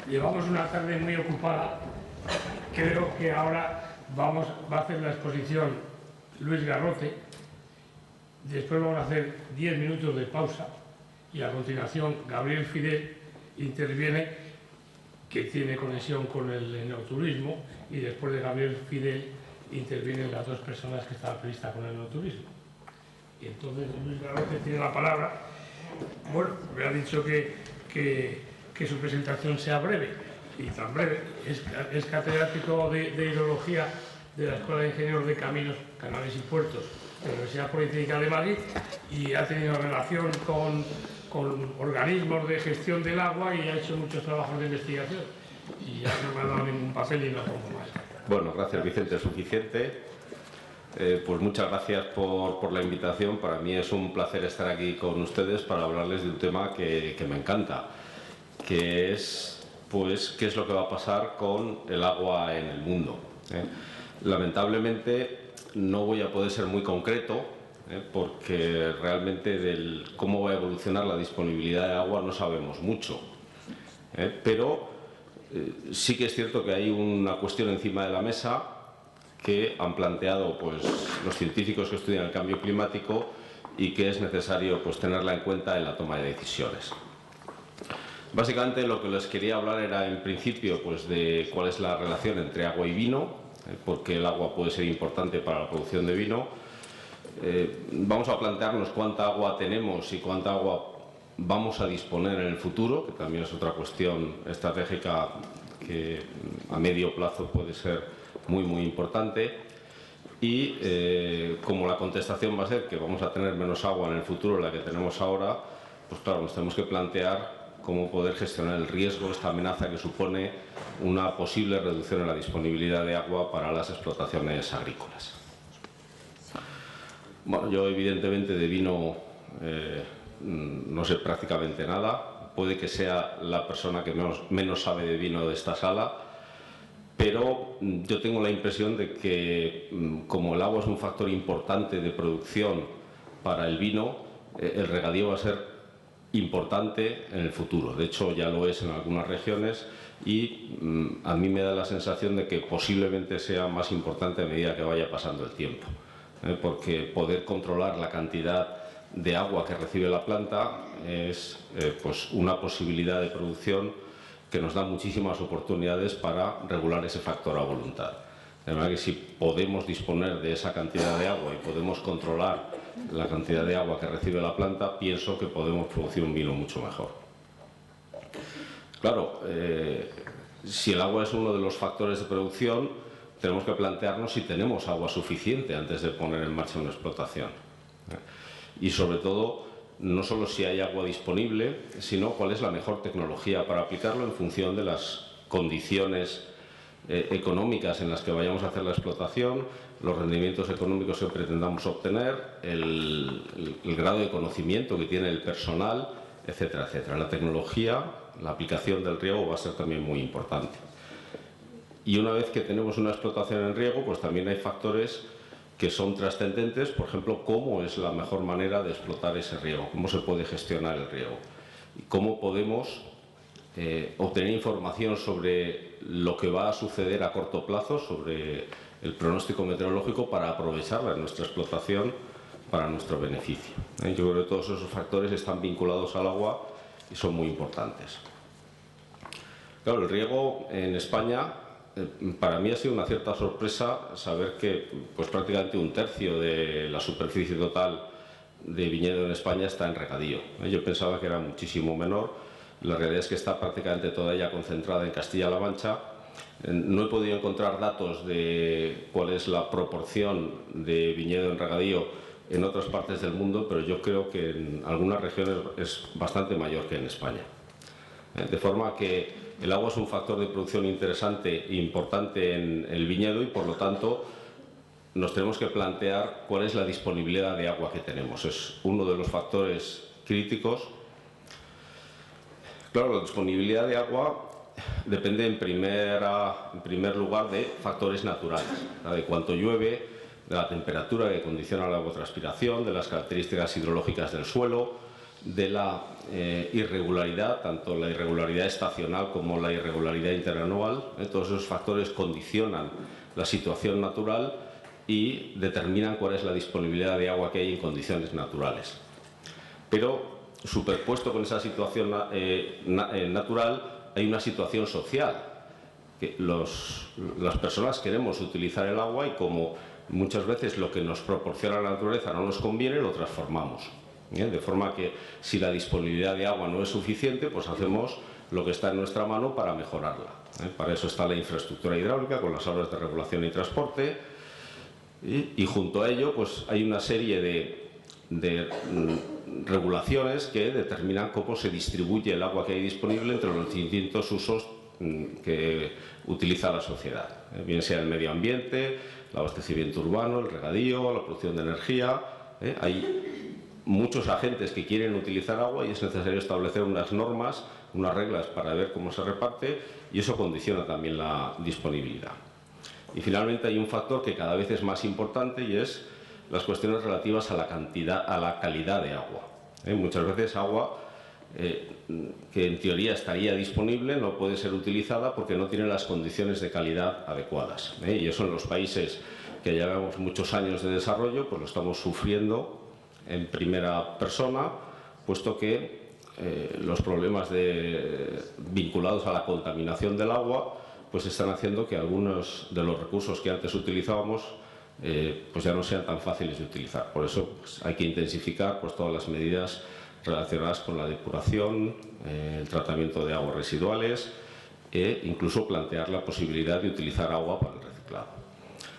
Llevamos una tarde muy ocupada. Creo que ahora va a hacer la exposición Luis Garrote. Después vamos a hacer 10 minutos de pausa y a continuación Gabriel Fidel interviene, que tiene conexión con el enoturismo, y después de Gabriel Fidel intervienen las dos personas que estaban previstas con el enoturismo. Y entonces Luis Garrote tiene la palabra. Bueno, me ha dicho que su presentación sea breve, y tan breve. Es catedrático de hidrología de la Escuela de Ingenieros de Caminos, Canales y Puertos de la Universidad Politécnica de Madrid, y ha tenido relación con organismos de gestión del agua y ha hecho muchos trabajos de investigación. Y ya no me ha dado ningún papel y no pongo más. Bueno, gracias Vicente, suficiente. Pues muchas gracias por la invitación. Para mí es un placer estar aquí con ustedes para hablarles de un tema que me encanta, que es, pues, qué es lo que va a pasar con el agua en el mundo. Lamentablemente no voy a poder ser muy concreto, porque realmente del cómo va a evolucionar la disponibilidad de agua no sabemos mucho. Pero sí que es cierto que hay una cuestión encima de la mesa que han planteado, pues, los científicos que estudian el cambio climático, y que es necesario, pues, tenerla en cuenta en la toma de decisiones. Básicamente lo que les quería hablar era, en principio, pues, de cuál es la relación entre agua y vino, porque el agua puede ser importante para la producción de vino. Vamos a plantearnos cuánta agua tenemos y cuánta agua vamos a disponer en el futuro, que también es otra cuestión estratégica que a medio plazo puede ser muy importante. Y como la contestación va a ser que vamos a tener menos agua en el futuro de la que tenemos ahora, pues claro, nos tenemos que plantear cómo poder gestionar el riesgo, esta amenaza que supone una posible reducción en la disponibilidad de agua para las explotaciones agrícolas. Bueno, yo evidentemente de vino no sé prácticamente nada. Puede que sea la persona que menos sabe de vino de esta sala, pero yo tengo la impresión de que, como el agua es un factor importante de producción para el vino, el regadío va a ser importante en el futuro. De hecho, ya lo es en algunas regiones, y a mí me da la sensación de que posiblemente sea más importante a medida que vaya pasando el tiempo, porque poder controlar la cantidad de agua que recibe la planta es pues una posibilidad de producción que nos da muchísimas oportunidades para regular ese factor a voluntad. De manera que si podemos disponer de esa cantidad de agua y podemos controlar la cantidad de agua que recibe la planta, pienso que podemos producir un vino mucho mejor. Claro, si el agua es uno de los factores de producción, tenemos que plantearnos si tenemos agua suficiente antes de poner en marcha una explotación. Y sobre todo, no solo si hay agua disponible, sino cuál es la mejor tecnología para aplicarlo en función de las condiciones económicas en las que vayamos a hacer la explotación, los rendimientos económicos que pretendamos obtener, el grado de conocimiento que tiene el personal, etcétera, etcétera. La tecnología, la aplicación del riego va a ser también muy importante. Y una vez que tenemos una explotación en riego, pues también hay factores que son trascendentes, por ejemplo, cómo es la mejor manera de explotar ese riego, cómo se puede gestionar el riego, y cómo podemos obtener información sobre lo que va a suceder a corto plazo, sobre el pronóstico meteorológico, para aprovecharla en nuestra explotación para nuestro beneficio. Yo creo que todos esos factores están vinculados al agua y son muy importantes. Claro, el riego en España, para mí ha sido una cierta sorpresa saber que, pues, prácticamente un tercio de la superficie total de viñedo en España está en regadío. Yo pensaba que era muchísimo menor. La realidad es que está prácticamente toda ella concentrada en Castilla-La Mancha. No he podido encontrar datos de cuál es la proporción de viñedo en regadío en otras partes del mundo, pero yo creo que en algunas regiones es bastante mayor que en España. De forma que el agua es un factor de producción interesante e importante en el viñedo, y por lo tanto nos tenemos que plantear cuál es la disponibilidad de agua que tenemos. Es uno de los factores críticos. Claro, la disponibilidad de agua depende en primer lugar de factores naturales, de cuánto llueve, de la temperatura que condiciona la evapotranspiración, de las características hidrológicas del suelo, de la irregularidad, tanto la irregularidad estacional como la irregularidad interanual. Todos esos factores condicionan la situación natural y determinan cuál es la disponibilidad de agua que hay en condiciones naturales. Pero superpuesto con esa situación natural hay una situación social, que las personas queremos utilizar el agua y como muchas veces lo que nos proporciona la naturaleza no nos conviene, lo transformamos. De forma que si la disponibilidad de agua no es suficiente, pues hacemos lo que está en nuestra mano para mejorarla. Para eso está la infraestructura hidráulica con las obras de regulación y transporte y junto a ello pues hay una serie de regulaciones que determinan cómo se distribuye el agua que hay disponible entre los distintos usos que utiliza la sociedad, bien sea el medio ambiente, el abastecimiento urbano, el regadío, la producción de energía. Hay muchos agentes que quieren utilizar agua y es necesario establecer unas normas, unas reglas para ver cómo se reparte y eso condiciona también la disponibilidad. Y finalmente hay un factor que cada vez es más importante y es las cuestiones relativas a la cantidad, a la calidad de agua. Muchas veces agua que en teoría estaría disponible no puede ser utilizada porque no tiene las condiciones de calidad adecuadas. Y eso en los países que llevamos muchos años de desarrollo pues lo estamos sufriendo en primera persona, puesto que los problemas vinculados a la contaminación del agua pues están haciendo que algunos de los recursos que antes utilizábamos pues ya no sean tan fáciles de utilizar. Por eso pues, hay que intensificar pues, todas las medidas relacionadas con la depuración, el tratamiento de aguas residuales e incluso plantear la posibilidad de utilizar agua para el reciclado.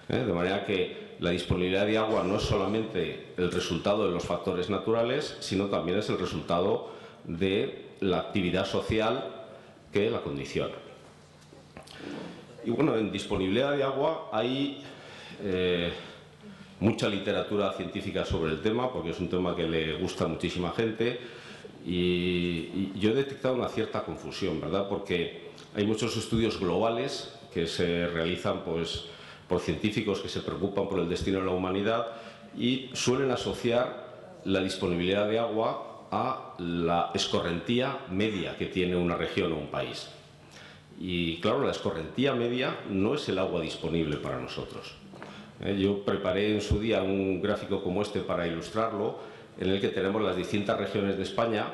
De manera que la disponibilidad de agua no es solamente el resultado de los factores naturales, sino también es el resultado de la actividad social que la condiciona. Y bueno, en disponibilidad de agua hay mucha literatura científica sobre el tema, porque es un tema que le gusta a muchísima gente y yo he detectado una cierta confusión, ¿verdad? Porque hay muchos estudios globales que se realizan pues, por científicos que se preocupan por el destino de la humanidad y suelen asociar la disponibilidad de agua a la escorrentía media que tiene una región o un país. Y claro, la escorrentía media no es el agua disponible para nosotros. Yo preparé en su día un gráfico como este para ilustrarlo, en el que tenemos las distintas regiones de España.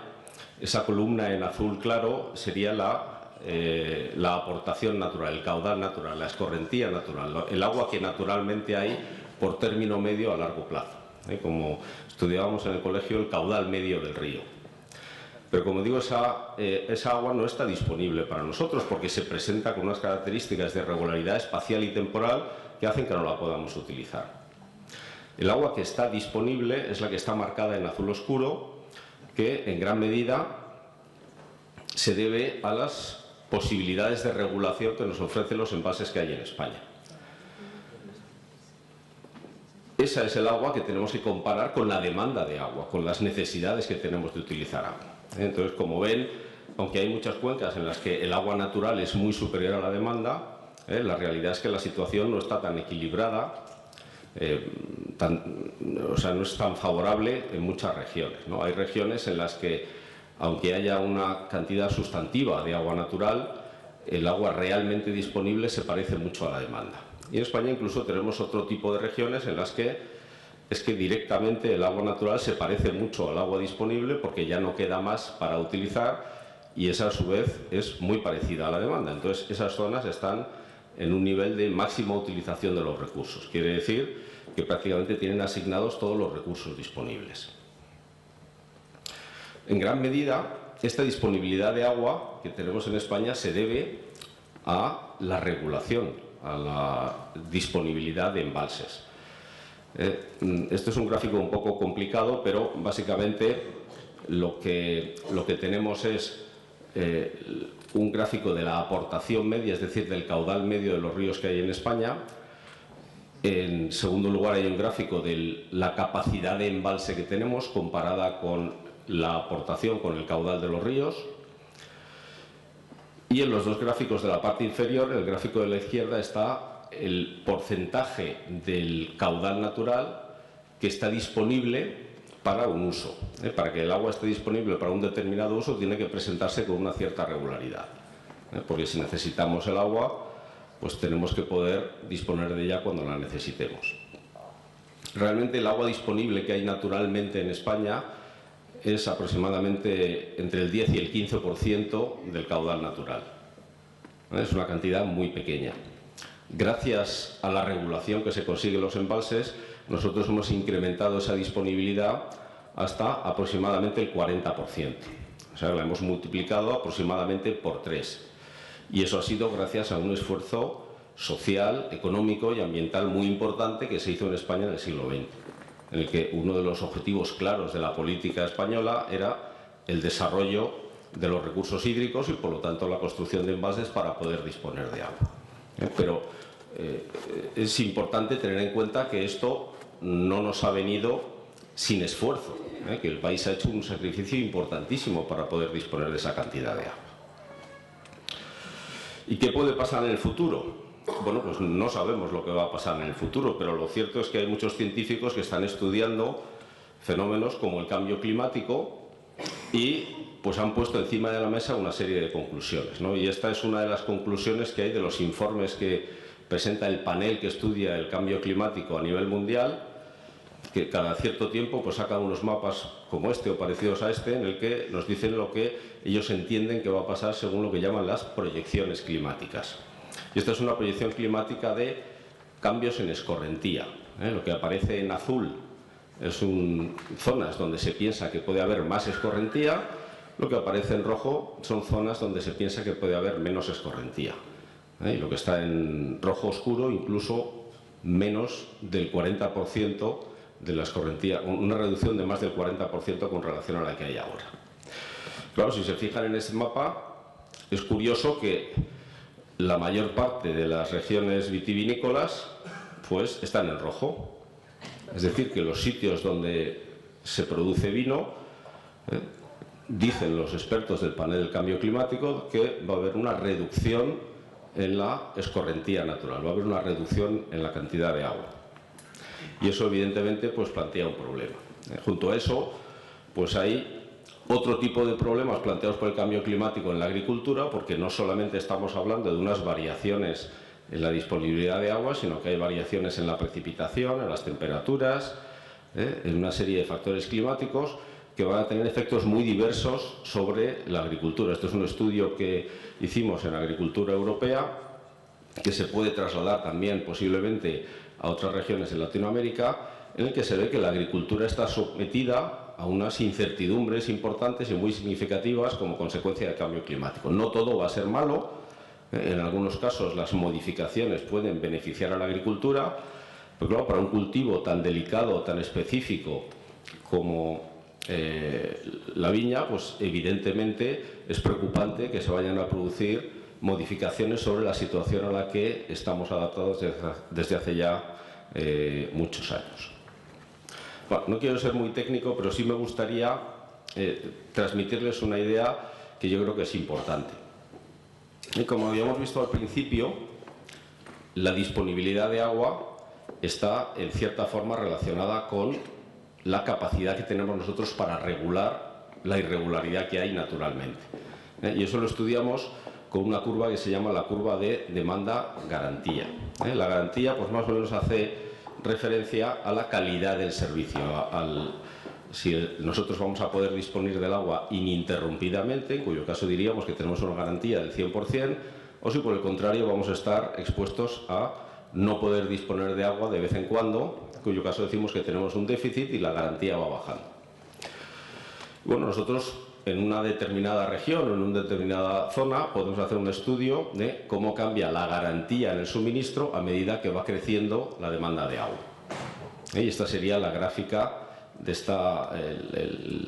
Esa columna en azul claro sería la aportación natural, el caudal natural, la escorrentía natural, el agua que naturalmente hay por término medio a largo plazo. Como estudiábamos en el colegio, el caudal medio del río. Pero como digo, esa agua no está disponible para nosotros porque se presenta con unas características de regularidad espacial y temporal que hacen que no la podamos utilizar. El agua que está disponible es la que está marcada en azul oscuro, que en gran medida se debe a las posibilidades de regulación que nos ofrecen los envases que hay en España. Esa es el agua que tenemos que comparar con la demanda de agua, con las necesidades que tenemos de utilizar agua. Entonces, como ven, aunque hay muchas cuencas en las que el agua natural es muy superior a la demanda, la realidad es que la situación no está tan equilibrada, o sea, no es tan favorable en muchas regiones, ¿no? Hay regiones en las que, aunque haya una cantidad sustantiva de agua natural, el agua realmente disponible se parece mucho a la demanda. Y en España incluso tenemos otro tipo de regiones en las que es que directamente el agua natural se parece mucho al agua disponible porque ya no queda más para utilizar y esa a su vez es muy parecida a la demanda. Entonces esas zonas están en un nivel de máxima utilización de los recursos. Quiere decir que prácticamente tienen asignados todos los recursos disponibles. En gran medida, esta disponibilidad de agua que tenemos en España se debe a la regulación, a la disponibilidad de embalses. Esto es un gráfico un poco complicado, pero básicamente lo que tenemos es un gráfico de la aportación media, es decir, del caudal medio de los ríos que hay en España. En segundo lugar, hay un gráfico de la capacidad de embalse que tenemos comparada con la aportación con el caudal de los ríos. Y en los dos gráficos de la parte inferior, el gráfico de la izquierda, está el porcentaje del caudal natural que está disponible para un uso. Para que el agua esté disponible para un determinado uso tiene que presentarse con una cierta regularidad. Porque si necesitamos el agua, pues tenemos que poder disponer de ella cuando la necesitemos. Realmente el agua disponible que hay naturalmente en España es aproximadamente entre el 10 y el 15% del caudal natural. Es una cantidad muy pequeña. Gracias a la regulación que se consigue en los embalses, nosotros hemos incrementado esa disponibilidad hasta aproximadamente el 40%. O sea, la hemos multiplicado aproximadamente por 3. Y eso ha sido gracias a un esfuerzo social, económico y ambiental muy importante que se hizo en España en el siglo XX, en el que uno de los objetivos claros de la política española era el desarrollo de los recursos hídricos y, por lo tanto, la construcción de embalses para poder disponer de agua. Pero es importante tener en cuenta que esto no nos ha venido sin esfuerzo, que el país ha hecho un sacrificio importantísimo para poder disponer de esa cantidad de agua. ¿Y qué puede pasar en el futuro? Bueno, pues no sabemos lo que va a pasar en el futuro, pero lo cierto es que hay muchos científicos que están estudiando fenómenos como el cambio climático y pues han puesto encima de la mesa una serie de conclusiones, ¿no? Y esta es una de las conclusiones que hay de los informes que presenta el panel que estudia el cambio climático a nivel mundial, que cada cierto tiempo pues sacan unos mapas como este o parecidos a este, en el que nos dicen lo que ellos entienden que va a pasar según lo que llaman las proyecciones climáticas. Y esta es una proyección climática de cambios en escorrentía. Lo que aparece en azul son zonas donde se piensa que puede haber más escorrentía, lo que aparece en rojo son zonas donde se piensa que puede haber menos escorrentía. Y lo que está en rojo oscuro, incluso menos del 40% de la escorrentía, una reducción de más del 40% con relación a la que hay ahora. Claro, si se fijan en este mapa, es curioso que la mayor parte de las regiones vitivinícolas pues están en rojo. Es decir, que los sitios donde se produce vino, dicen los expertos del panel del cambio climático que va a haber una reducción en la escorrentía natural, va a haber una reducción en la cantidad de agua. Y eso evidentemente pues plantea un problema. Junto a eso, pues hay otro tipo de problemas planteados por el cambio climático en la agricultura, porque no solamente estamos hablando de unas variaciones en la disponibilidad de agua, sino que hay variaciones en la precipitación, en las temperaturas, en una serie de factores climáticos que van a tener efectos muy diversos sobre la agricultura. Esto es un estudio que hicimos en agricultura europea, que se puede trasladar también posiblemente a otras regiones en Latinoamérica, en el que se ve que la agricultura está sometida a unas incertidumbres importantes y muy significativas como consecuencia del cambio climático. No todo va a ser malo, en algunos casos las modificaciones pueden beneficiar a la agricultura, pero claro, para un cultivo tan delicado, tan específico como la viña, pues evidentemente es preocupante que se vayan a producir modificaciones sobre la situación a la que estamos adaptados desde hace ya muchos años. Bueno, no quiero ser muy técnico, pero sí me gustaría transmitirles una idea que yo creo que es importante. Y como habíamos visto al principio, la disponibilidad de agua está en cierta forma relacionada con la capacidad que tenemos nosotros para regular la irregularidad que hay naturalmente. Y eso lo estudiamos con una curva que se llama la curva de demanda-garantía. La garantía pues más o menos hace referencia a la calidad del servicio, si nosotros vamos a poder disponer del agua ininterrumpidamente, en cuyo caso diríamos que tenemos una garantía del 100%, o si por el contrario vamos a estar expuestos a no poder disponer de agua de vez en cuando, en cuyo caso decimos que tenemos un déficit y la garantía va bajando. Bueno, nosotros en una determinada región o en una determinada zona podemos hacer un estudio de cómo cambia la garantía en el suministro a medida que va creciendo la demanda de agua. Y esta sería la gráfica de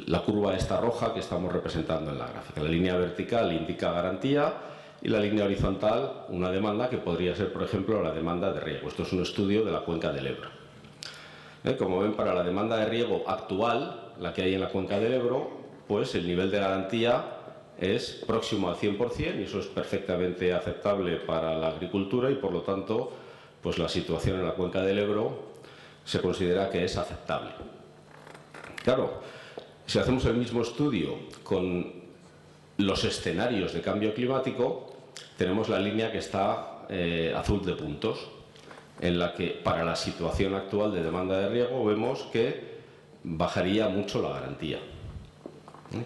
la curva esta roja que estamos representando en la gráfica. La línea vertical indica garantía y la línea horizontal una demanda que podría ser, por ejemplo, la demanda de riego. Esto es un estudio de la cuenca del Ebro. Como ven, para la demanda de riego actual, la que hay en la cuenca del Ebro, pues el nivel de garantía es próximo al 100% y eso es perfectamente aceptable para la agricultura y, por lo tanto, pues la situación en la cuenca del Ebro se considera que es aceptable. Claro, si hacemos el mismo estudio con los escenarios de cambio climático, tenemos la línea que está azul de puntos, en la que para la situación actual de demanda de riego vemos que bajaría mucho la garantía.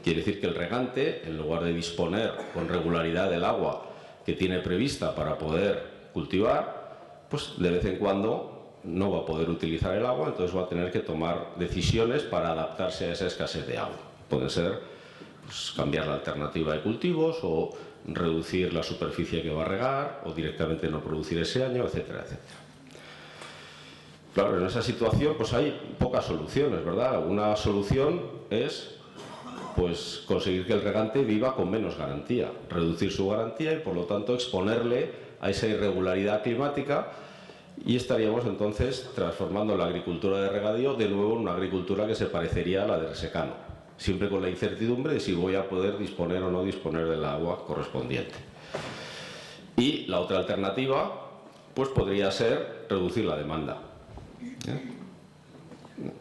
Quiere decir que el regante, en lugar de disponer con regularidad del agua que tiene prevista para poder cultivar, pues de vez en cuando no va a poder utilizar el agua, entonces va a tener que tomar decisiones para adaptarse a esa escasez de agua. Puede ser pues, cambiar la alternativa de cultivos o reducir la superficie que va a regar o directamente no producir ese año, etcétera, etcétera. Claro, en esa situación pues hay pocas soluciones, ¿verdad? Una solución es pues conseguir que el regante viva con menos garantía, reducir su garantía y por lo tanto exponerle a esa irregularidad climática, y estaríamos entonces transformando la agricultura de regadío de nuevo en una agricultura que se parecería a la de secano, siempre con la incertidumbre de si voy a poder disponer o no disponer del agua correspondiente. Y la otra alternativa pues podría ser reducir la demanda,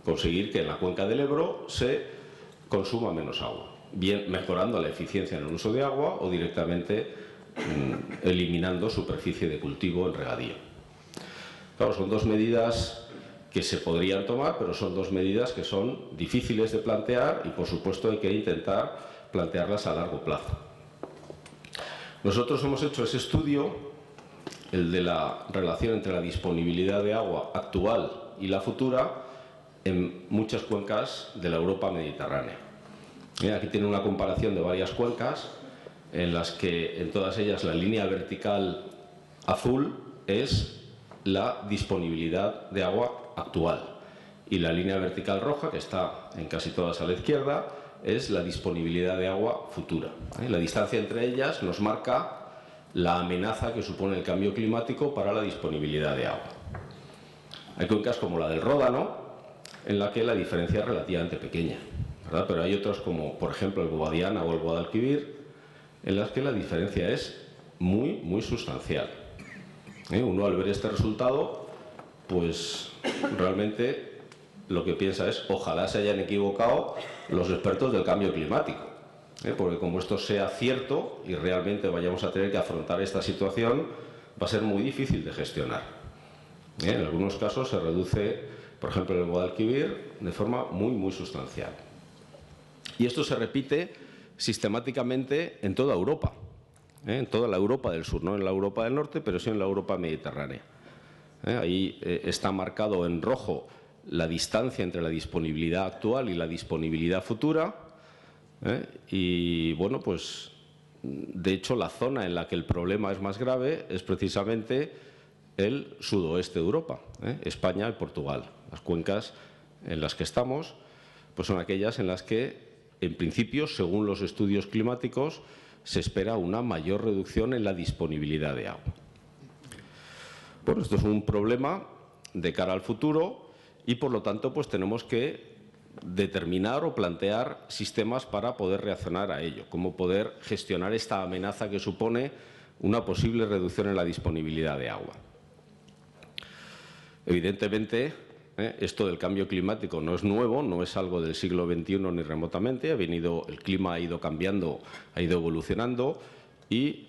conseguir que en la cuenca del Ebro se consuma menos agua, bien mejorando la eficiencia en el uso de agua o directamente eliminando superficie de cultivo en regadío. Claro, son dos medidas que se podrían tomar, pero son dos medidas que son difíciles de plantear y por supuesto hay que intentar plantearlas a largo plazo. Nosotros hemos hecho ese estudio, el de la relación entre la disponibilidad de agua actual y la futura, en muchas cuencas de la Europa mediterránea. Aquí tiene una comparación de varias cuencas en las que en todas ellas la línea vertical azul es la disponibilidad de agua actual y la línea vertical roja, que está en casi todas a la izquierda, es la disponibilidad de agua futura. La distancia entre ellas nos marca la amenaza que supone el cambio climático para la disponibilidad de agua. Hay cuencas como la del Ródano, en la que la diferencia es relativamente pequeña, ¿verdad? Pero hay otras como, por ejemplo, el Guadiana o el Guadalquivir, en las que la diferencia es muy sustancial. Uno al ver este resultado, pues realmente lo que piensa es ojalá se hayan equivocado los expertos del cambio climático, porque como esto sea cierto y realmente vayamos a tener que afrontar esta situación, va a ser muy difícil de gestionar. En algunos casos se reduce, por ejemplo, en el Guadalquivir, de forma muy sustancial. Y esto se repite sistemáticamente en toda Europa, en toda la Europa del sur, no en la Europa del norte, pero sí en la Europa mediterránea. Ahí está marcado en rojo la distancia entre la disponibilidad actual y la disponibilidad futura. Y bueno, pues de hecho la zona en la que el problema es más grave es precisamente el sudoeste de Europa, España y Portugal. Las cuencas en las que estamos pues son aquellas en las que, en principio, según los estudios climáticos, se espera una mayor reducción en la disponibilidad de agua. Bueno, esto es un problema de cara al futuro y, por lo tanto, pues tenemos que determinar o plantear sistemas para poder reaccionar a ello, cómo poder gestionar esta amenaza que supone una posible reducción en la disponibilidad de agua. Evidentemente, esto del cambio climático no es nuevo, no es algo del siglo XXI ni remotamente. El clima ha ido cambiando, ha ido evolucionando y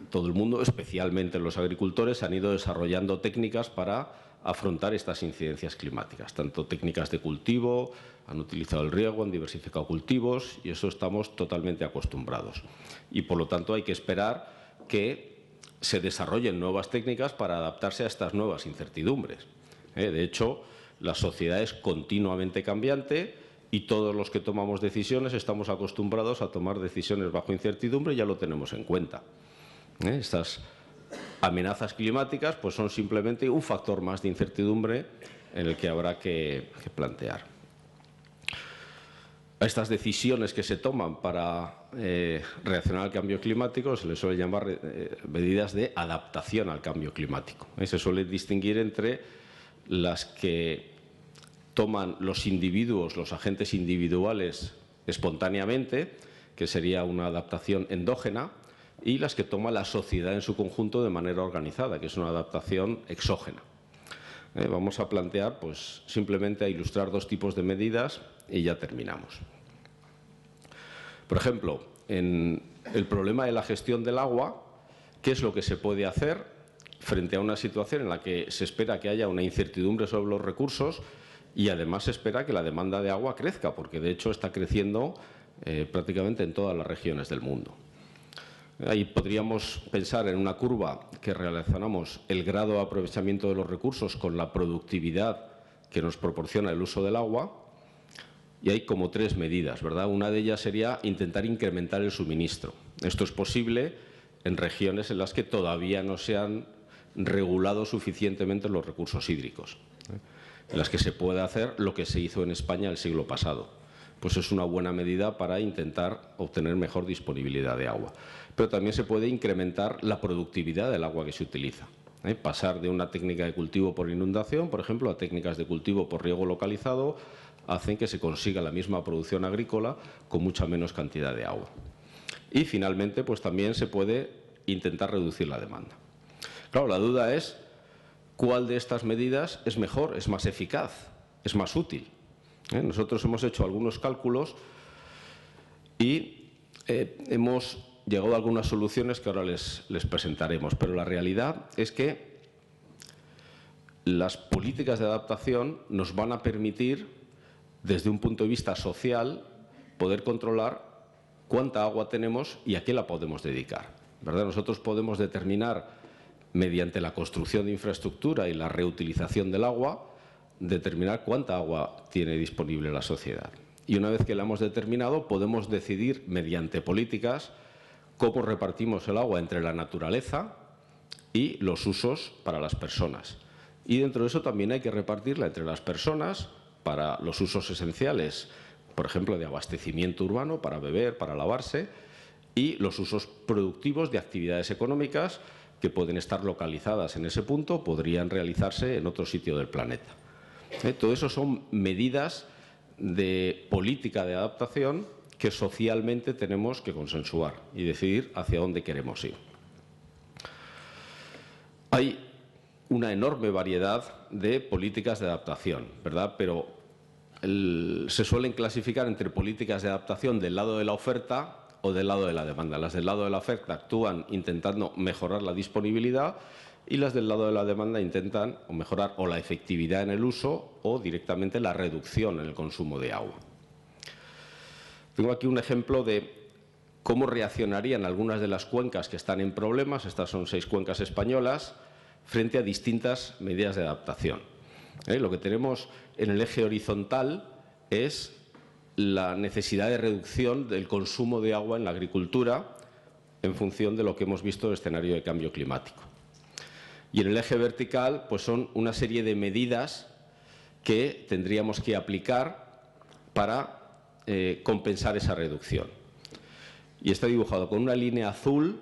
todo el mundo, especialmente los agricultores, han ido desarrollando técnicas para afrontar estas incidencias climáticas, tanto técnicas de cultivo, han utilizado el riego, han diversificado cultivos y eso estamos totalmente acostumbrados. Y por lo tanto hay que esperar que se desarrollen nuevas técnicas para adaptarse a estas nuevas incertidumbres. De hecho, la sociedad es continuamente cambiante y todos los que tomamos decisiones estamos acostumbrados a tomar decisiones bajo incertidumbre y ya lo tenemos en cuenta. Estas amenazas climáticas pues son simplemente un factor más de incertidumbre en el que habrá que plantear. A estas decisiones que se toman para reaccionar al cambio climático se les suele llamar medidas de adaptación al cambio climático. Se suele distinguir entre las que toman los individuos, los agentes individuales espontáneamente, que sería una adaptación endógena, y las que toma la sociedad en su conjunto de manera organizada, que es una adaptación exógena. Vamos a plantear, pues, simplemente a ilustrar dos tipos de medidas y ya terminamos. Por ejemplo, en el problema de la gestión del agua, ¿qué es lo que se puede hacer frente a una situación en la que se espera que haya una incertidumbre sobre los recursos y además se espera que la demanda de agua crezca, porque de hecho está creciendo prácticamente en todas las regiones del mundo? Ahí podríamos pensar en una curva que relacionamos el grado de aprovechamiento de los recursos con la productividad que nos proporciona el uso del agua, y hay como tres medidas, ¿verdad? Una de ellas sería intentar incrementar el suministro. Esto es posible en regiones en las que todavía no se han regulado suficientemente los recursos hídricos, en las que se puede hacer lo que se hizo en España el siglo pasado. Pues es una buena medida para intentar obtener mejor disponibilidad de agua. Pero también se puede incrementar la productividad del agua que se utiliza. Pasar de una técnica de cultivo por inundación, por ejemplo, a técnicas de cultivo por riego localizado, hacen que se consiga la misma producción agrícola con mucha menos cantidad de agua. Y finalmente, pues también se puede intentar reducir la demanda. Claro, la duda es cuál de estas medidas es mejor, es más eficaz, es más útil. Nosotros hemos hecho algunos cálculos y hemos llegado a algunas soluciones que ahora les presentaremos, pero la realidad es que las políticas de adaptación nos van a permitir, desde un punto de vista social, poder controlar cuánta agua tenemos y a qué la podemos dedicar, ¿verdad? Nosotros podemos determinar, mediante la construcción de infraestructura y la reutilización del agua, determinar cuánta agua tiene disponible la sociedad. Y una vez que la hemos determinado, podemos decidir, mediante políticas, cómo repartimos el agua entre la naturaleza y los usos para las personas. Y dentro de eso también hay que repartirla entre las personas para los usos esenciales, por ejemplo, de abastecimiento urbano, para beber, para lavarse, y los usos productivos de actividades económicas que pueden estar localizadas en ese punto, podrían realizarse en otro sitio del planeta. Todo eso son medidas de política de adaptación que socialmente tenemos que consensuar y decidir hacia dónde queremos ir. Hay una enorme variedad de políticas de adaptación, ¿verdad? Pero se suelen clasificar entre políticas de adaptación del lado de la oferta o del lado de la demanda. Las del lado de la oferta actúan intentando mejorar la disponibilidad y las del lado de la demanda intentan mejorar o la efectividad en el uso o directamente la reducción en el consumo de agua. Tengo aquí un ejemplo de cómo reaccionarían algunas de las cuencas que están en problemas, estas son 6 cuencas españolas, frente a distintas medidas de adaptación. Lo que tenemos en el eje horizontal es la necesidad de reducción del consumo de agua en la agricultura en función de lo que hemos visto en el escenario de cambio climático. Y en el eje vertical, pues son una serie de medidas que tendríamos que aplicar para compensar esa reducción. Y está dibujado con una línea azul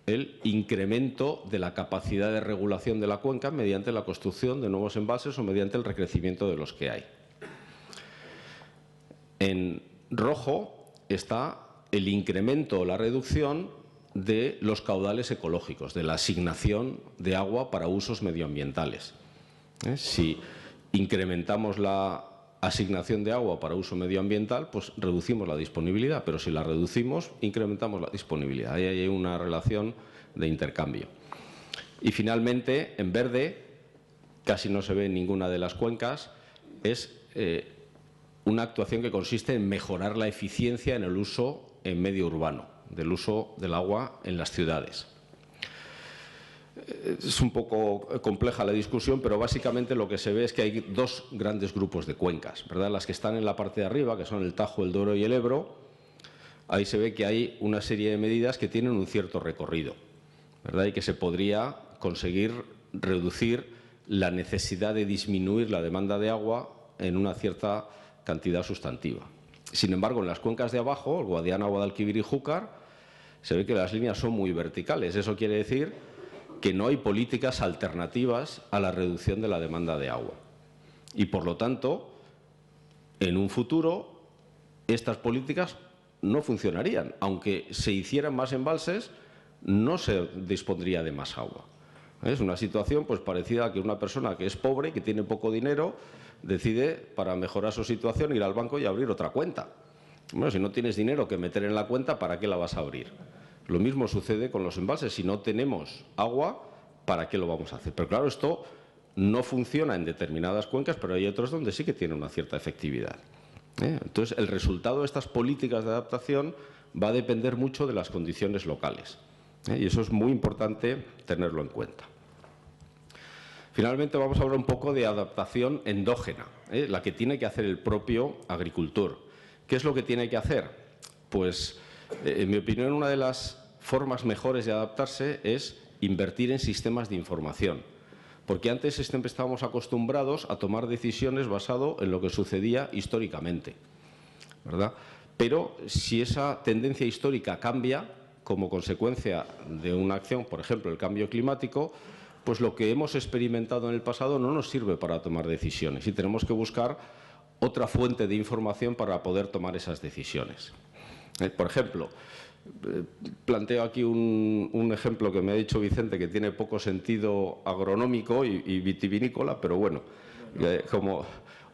el incremento de la capacidad de regulación de la cuenca mediante la construcción de nuevos embalses o mediante el recrecimiento de los que hay. En rojo está el incremento o la reducción de los caudales ecológicos, de la asignación de agua para usos medioambientales. Si incrementamos la asignación de agua para uso medioambiental, pues reducimos la disponibilidad, pero si la reducimos, incrementamos la disponibilidad. Ahí hay una relación de intercambio. Y finalmente, en verde, casi no se ve en ninguna de las cuencas, es una actuación que consiste en mejorar la eficiencia en el uso en medio urbano, del uso del agua en las ciudades. Es un poco compleja la discusión, pero básicamente lo que se ve es que hay 2 grandes grupos de cuencas, ¿verdad? Las que están en la parte de arriba, que son el Tajo, el Duero y el Ebro, ahí se ve que hay una serie de medidas que tienen un cierto recorrido, ¿verdad? Y que se podría conseguir reducir la necesidad de disminuir la demanda de agua en una cierta cantidad sustantiva. Sin embargo, en las cuencas de abajo, el Guadiana, Guadalquivir y Júcar, se ve que las líneas son muy verticales. Eso quiere decir que no hay políticas alternativas a la reducción de la demanda de agua. Y, por lo tanto, en un futuro, estas políticas no funcionarían. Aunque se hicieran más embalses, no se dispondría de más agua. Es una situación pues parecida a que una persona que es pobre, que tiene poco dinero, decide, para mejorar su situación, ir al banco y abrir otra cuenta. Bueno, si no tienes dinero que meter en la cuenta, ¿para qué la vas a abrir? Lo mismo sucede con los embalses. Si no tenemos agua, ¿para qué lo vamos a hacer? Pero claro, esto no funciona en determinadas cuencas, pero hay otras donde sí que tiene una cierta efectividad. Entonces, el resultado de estas políticas de adaptación va a depender mucho de las condiciones locales. Y eso es muy importante tenerlo en cuenta. Finalmente, vamos a hablar un poco de adaptación endógena, la que tiene que hacer el propio agricultor. ¿Qué es lo que tiene que hacer? Pues, en mi opinión, una de las formas mejores de adaptarse es invertir en sistemas de información. Porque antes siempre estábamos acostumbrados a tomar decisiones basado en lo que sucedía históricamente, ¿verdad? Pero si esa tendencia histórica cambia como consecuencia de una acción, por ejemplo, el cambio climático, pues lo que hemos experimentado en el pasado no nos sirve para tomar decisiones y tenemos que buscar otra fuente de información para poder tomar esas decisiones. Por ejemplo, planteo aquí un ejemplo que me ha dicho Vicente que tiene poco sentido agronómico y vitivinícola, pero bueno,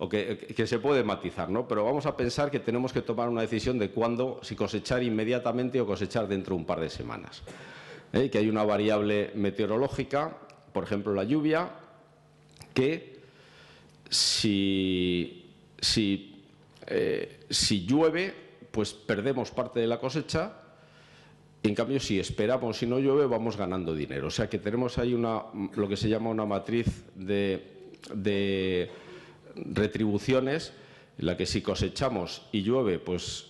que se puede matizar, ¿no? Pero vamos a pensar que tenemos que tomar una decisión de cuándo, si cosechar inmediatamente o cosechar dentro de un par de semanas. Que hay una variable meteorológica, por ejemplo la lluvia, que si llueve, pues perdemos parte de la cosecha. En cambio, si esperamos y no llueve, vamos ganando dinero. O sea que tenemos ahí lo que se llama una matriz de retribuciones, en la que si cosechamos y llueve, pues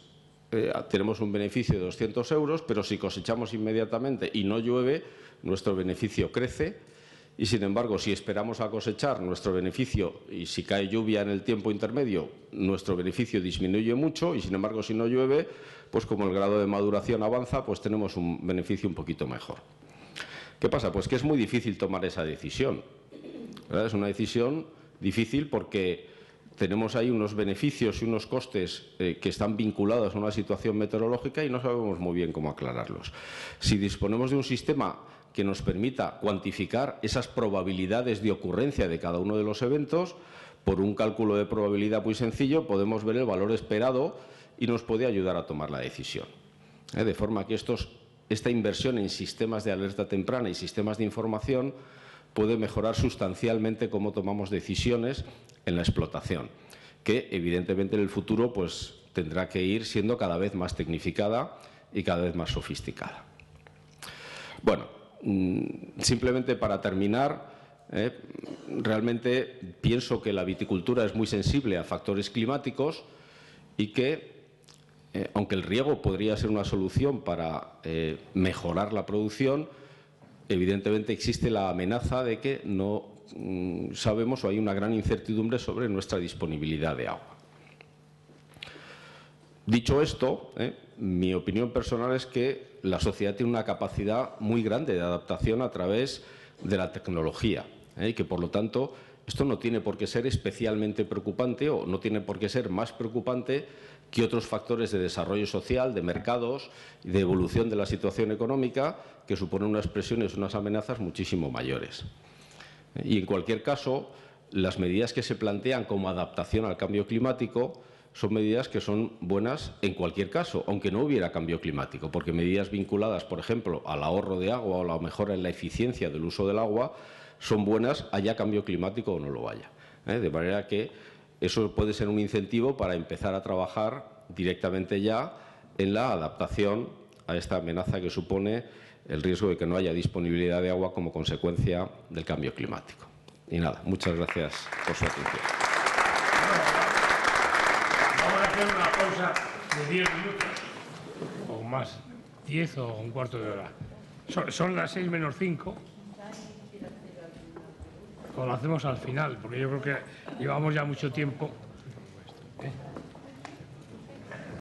tenemos un beneficio de 200 euros, pero si cosechamos inmediatamente y no llueve, nuestro beneficio crece. Y, sin embargo, si esperamos a cosechar, nuestro beneficio, y si cae lluvia en el tiempo intermedio, nuestro beneficio disminuye mucho y, sin embargo, si no llueve, pues como el grado de maduración avanza, pues tenemos un beneficio un poquito mejor. ¿Qué pasa? Pues que es muy difícil tomar esa decisión, ¿verdad? Es una decisión difícil porque tenemos ahí unos beneficios y unos costes que están vinculados a una situación meteorológica y no sabemos muy bien cómo aclararlos. Si disponemos de un sistema que nos permita cuantificar esas probabilidades de ocurrencia de cada uno de los eventos, por un cálculo de probabilidad muy sencillo podemos ver el valor esperado y nos puede ayudar a tomar la decisión. De forma que esta inversión en sistemas de alerta temprana y sistemas de información puede mejorar sustancialmente cómo tomamos decisiones en la explotación, que evidentemente en el futuro pues, tendrá que ir siendo cada vez más tecnificada y cada vez más sofisticada. Bueno, simplemente para terminar, realmente pienso que la viticultura es muy sensible a factores climáticos y que, aunque el riego podría ser una solución para mejorar la producción, evidentemente existe la amenaza de que no sabemos o hay una gran incertidumbre sobre nuestra disponibilidad de agua. Dicho esto, mi opinión personal es que la sociedad tiene una capacidad muy grande de adaptación a través de la tecnología y que, por lo tanto, esto no tiene por qué ser especialmente preocupante o no tiene por qué ser más preocupante que otros factores de desarrollo social, de mercados y de evolución de la situación económica que suponen unas presiones, unas amenazas muchísimo mayores. Y, en cualquier caso, las medidas que se plantean como adaptación al cambio climático son medidas que son buenas en cualquier caso, aunque no hubiera cambio climático, porque medidas vinculadas, por ejemplo, al ahorro de agua o a la mejora en la eficiencia del uso del agua son buenas, haya cambio climático o no lo haya. De manera que eso puede ser un incentivo para empezar a trabajar directamente ya en la adaptación a esta amenaza que supone el riesgo de que no haya disponibilidad de agua como consecuencia del cambio climático. Y nada, muchas gracias por su atención. Vamos a hacer una pausa de 10 minutos o más, 10 o un cuarto de hora. Son las 6 menos 5. O lo hacemos al final, porque yo creo que llevamos ya mucho tiempo.